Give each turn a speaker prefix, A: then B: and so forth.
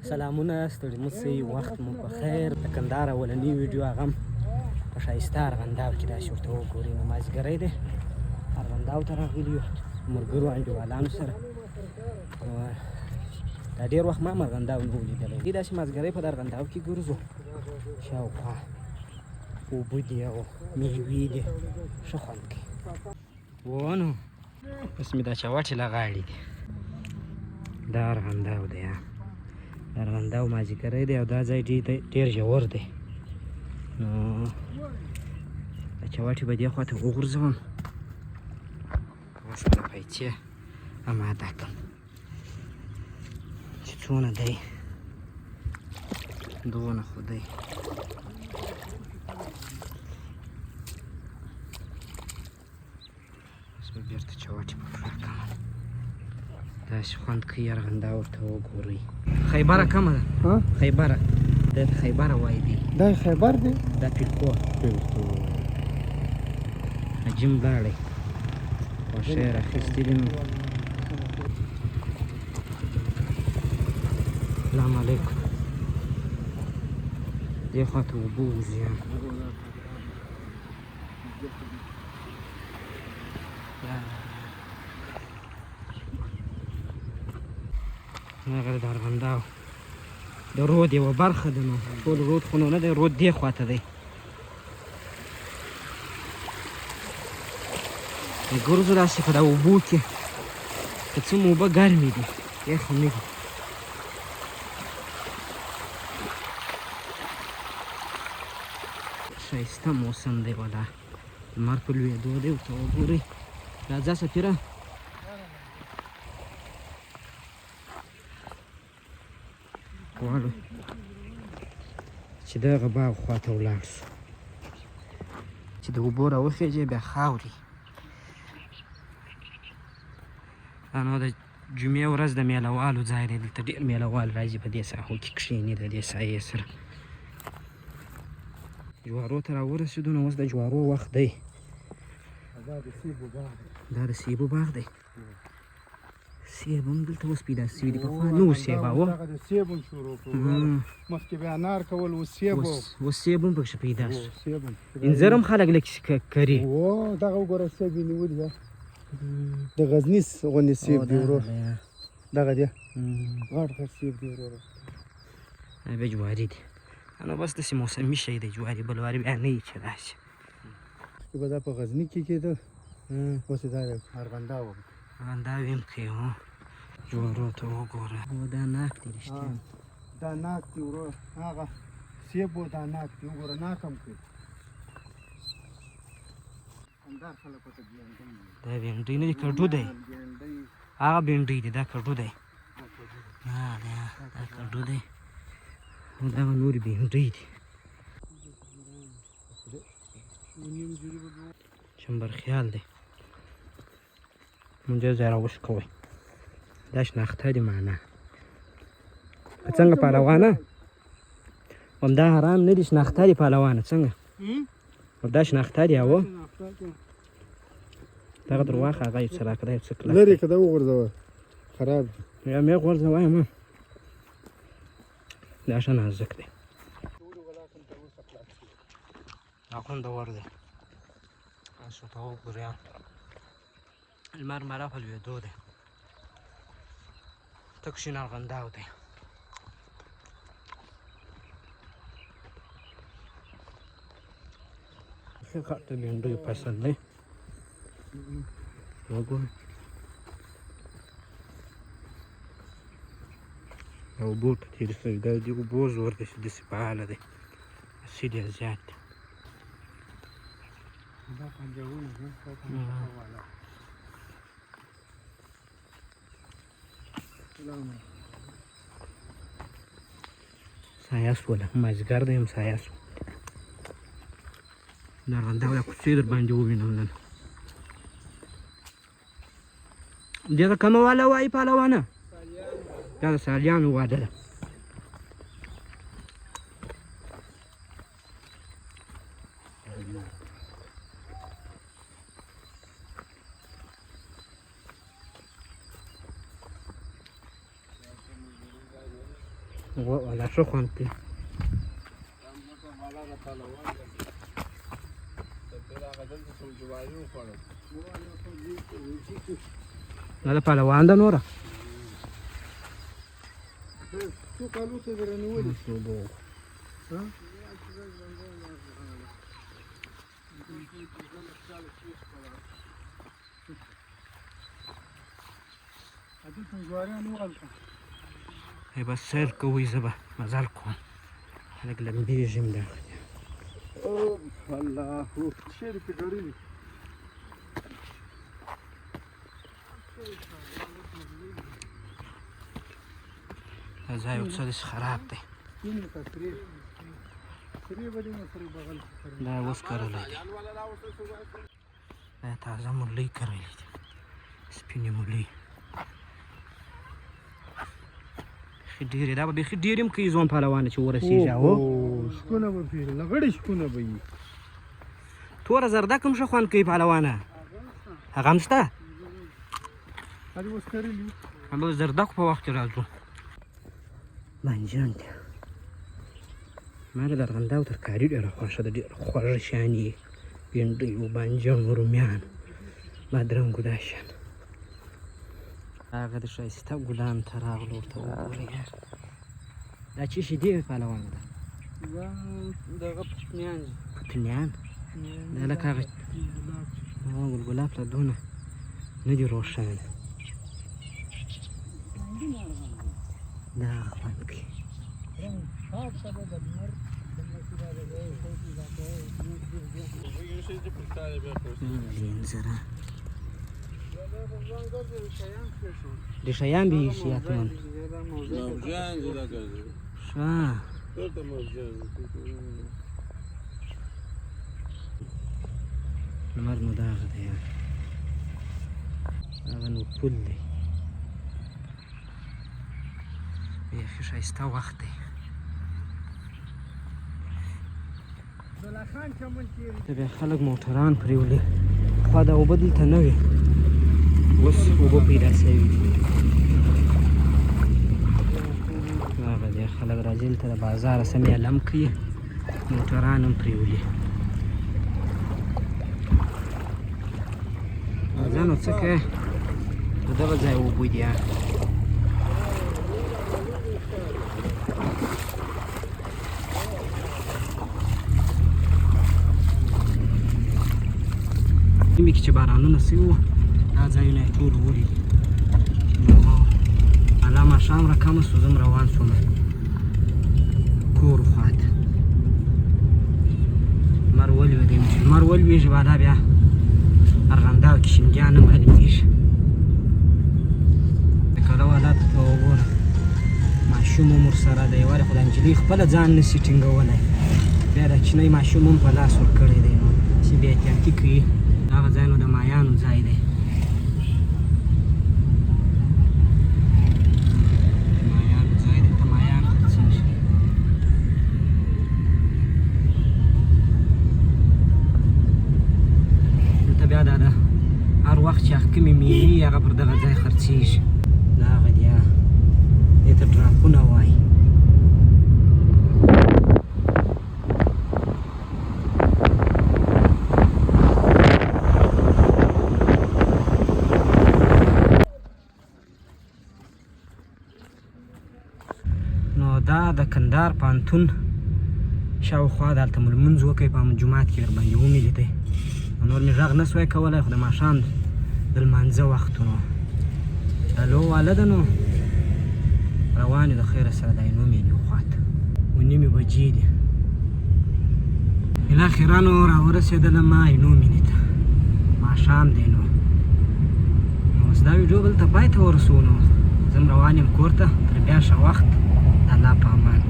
A: سلامونه ستړي مه شئ وخت مو په خیر د کندهار اولنۍ ویډیو هغه هم په ښایسته ارغنداو کې داسې ورته وګورئ نو مازدیګری دی ارغنداو ته راغلي یو ملګرو انډیوالانو سره دا ډېر وخت ما هم ارغنداو نه و لیدلی داسې مازدیګری په د ارغنداو کې ګرځو شاوخوا اوبه دي او میوې دي ښه خوند کوي نو اوس مې دا چوټې له غاړې دي دا ارغنداو دی ارغنداو مازدیګری دی او دا ځای ډېر ژور دی نو دا چوټې به دې خواته وغورځوم اوس به د پیچې اماده کړم چې څونه دی دونه خو دی اوس به بېرته چوټې په پښه کړم داسې خوند کوي ارغنداو ورته وګورئ خیبره کمه ده خیبره دا ته خیبره وایي دی
B: دا خیبر دی
A: دا پیلکو جیم لاړی خوښۍ یې راخیستې دي نو سلام علیکم دې خواته اوبه وځي هغه د ارغنداو د رود یوه برخه ده نو ټول رود خو نو نه دی رود دې خواته دی ګرځو داسې په دا اوبو کې که څه مو اوبه ګرمې دي یخې نه دي ښایسته موسم دی ولا لمر په لوېدو دی ورته وګورئ راځه سفیره غواړو چې دغه باغ خواته ولاړ شو چې د اوبو راوخېږي بیا خاورې دا نو د جمعې ورځ د میله والو ځای دی دلته ډېر میله وال راځي په دې ساحو کې کښېني د دې سایې سره جوارو ته راورسېدو نو اوس د جوارو وخت دی دا د سیبو باغ دی سیب هم دلته اوس پیدا شوي دي پخوا نه و سیب او
B: مخکې به انار کول اوس سیب
A: اوس سیب هم پکښې پیدا شو انځر هم خلک لږ کري
B: دغه وګوره سیب یې نیولي ده د غزني غوندې سیب دی ورور دغه دی غټ غټ سیب دی وروره
A: دا بیا جواري دي نو بس داسې موسمي شی دی جواري بل واري بیا نه وي چې راشي
B: به دا په غزني کې کېده اوس یې دا ارغنداو
A: ارغنداو هم کوي جوارو ته وګوره دا ناک دی رښتیا
B: دا ناک دی ورور هغه سیب و دا ناک دی وګوره ناک هم کوي
A: دا بینډۍ نه دی کډو دی هغه بینډۍ دی دا کډو دی دا کډو دی او دا نورې بینډۍ دي چمبرخیال دی مونږ ځای راوش کوئ دا شناخته دي معنا که څنګه پهلوانه همدا حرام نه دي شناخته دي پهلوانه څنګه همدا شناخته دي هو دغه در واخه هغه یو څه راکړه یو څه کلک
B: لرې که دا وغورځوه خراب
A: دی یا مې غورځوه ما دا ښه نازک دی دا خوندور دی تاسو ته وګورئ لمر مره په لوېدو دی تک شین ارغنداو دی ښه کار د بینډیو فصل دی وګورئ دا اوبو ته تېر شوي دا د اوبو زور دی چې داسې فعاله دی اسید یې زیات دی سایه شوله مازدیګر دی هم سایه شو د ارغنداو دا کوڅې در باندې ووینم نن دې ته کومه واله وایي پهلوانه دا د سالیانو واده ده ولا ښه خوند کوي. دا د پهلوان ده نوره
B: څو کالو ته در نیولې
A: بس سیر کوئ زه به مزل کوم هلک لمبېږم دا
B: الله شعر پې ډړلي
A: دا ځای یو څه داسې خراب دی دا اوس کرلی دی دا تازه مرلۍ کرلی دي سپینې مرلۍ بیخي ډېرې دا به بیخي ډېرې هم کوي ځوان پهلوانه چې ورسېږي
B: شکونه به پرې لغړې شکونه به وي
A: توره زردک هم ښه خوند کوي پهلوانه هغه هم شته
B: هغې اوس کرلي
A: همدا زردکو په وخت کې راځو بانجان دی ما له د ارغنداو ترکاري ډېره خوښه ده ډېره خوږه شیان یې بېنډۍ و بانجان رومیان بادرنګ و دا شیان هغه د ښایسته ګلانو ته راغلو ورته وګورئ دا څه شي دی پهلوانه ده
B: دغه پتنیان
A: پتنیان دا لکه هغه ګلګلاب لا دونه نه دي روښانه دا خوند کوي لینزره ریشایان به ایشی حتما ښه لمر نو داغه دی هغه نو پل دی بیخي ښایسته وخت دی ته بیا خلک موټران پرېولي خوا دا اوبه دلته نه وي اوس اوبه پیدا شوي دي هغه دی خلک راځي دلته د بازاره سمې لم کوي موټران هم پرېولي ځانو څه کوې د دغه ځای اوبه دي نیمې کې چې بارانونه سوي وو دا ځایونه یې ټول ولیدي نو اله ماښام راکمه سو زه هم روان شوم کور خواته لمر ولوېدی چې لمر ولوېږي بالا بیا ارغنداو کې شینګیان هم معلومېږي د کلو حالاتو ته وګوره ماشوم هم ورسره دی ولې خو د نجلۍ خپله ځان نسي ټینګولی بیا د کوچنی ماشوم هم په لاس ورکړی دی نو چې بې احتیاطي کوي هغه ځای نو د مایانو ځای دی مایانو ځای دی ته مایان خرڅېږي دلته بیا دا ده هر وخت چې هغه کومې مېوې هغه پر دغه ځای خرڅېږي دا هغه دی دې ته ډراپونه وایي دا د کندهار پوهنتون شاوخوا د هلته مو لمونځ وکئ په همون جومات کې ورباندې ومې لیدی نور مې غږ نه سوی کولی خو د ماښام د لمانځه وخت و نو دا لو واله ده نو روان یو د خیره سره د عینو مېنې خواته و نیمې بجې دي بالاخره نو راورسېدلم عینو مېنې ته ماښام دی نو اوس دا ویډیو به دلته پای ته ورسو نو زه هم روان یم کور ته تر بیا ښه وخت الله په امان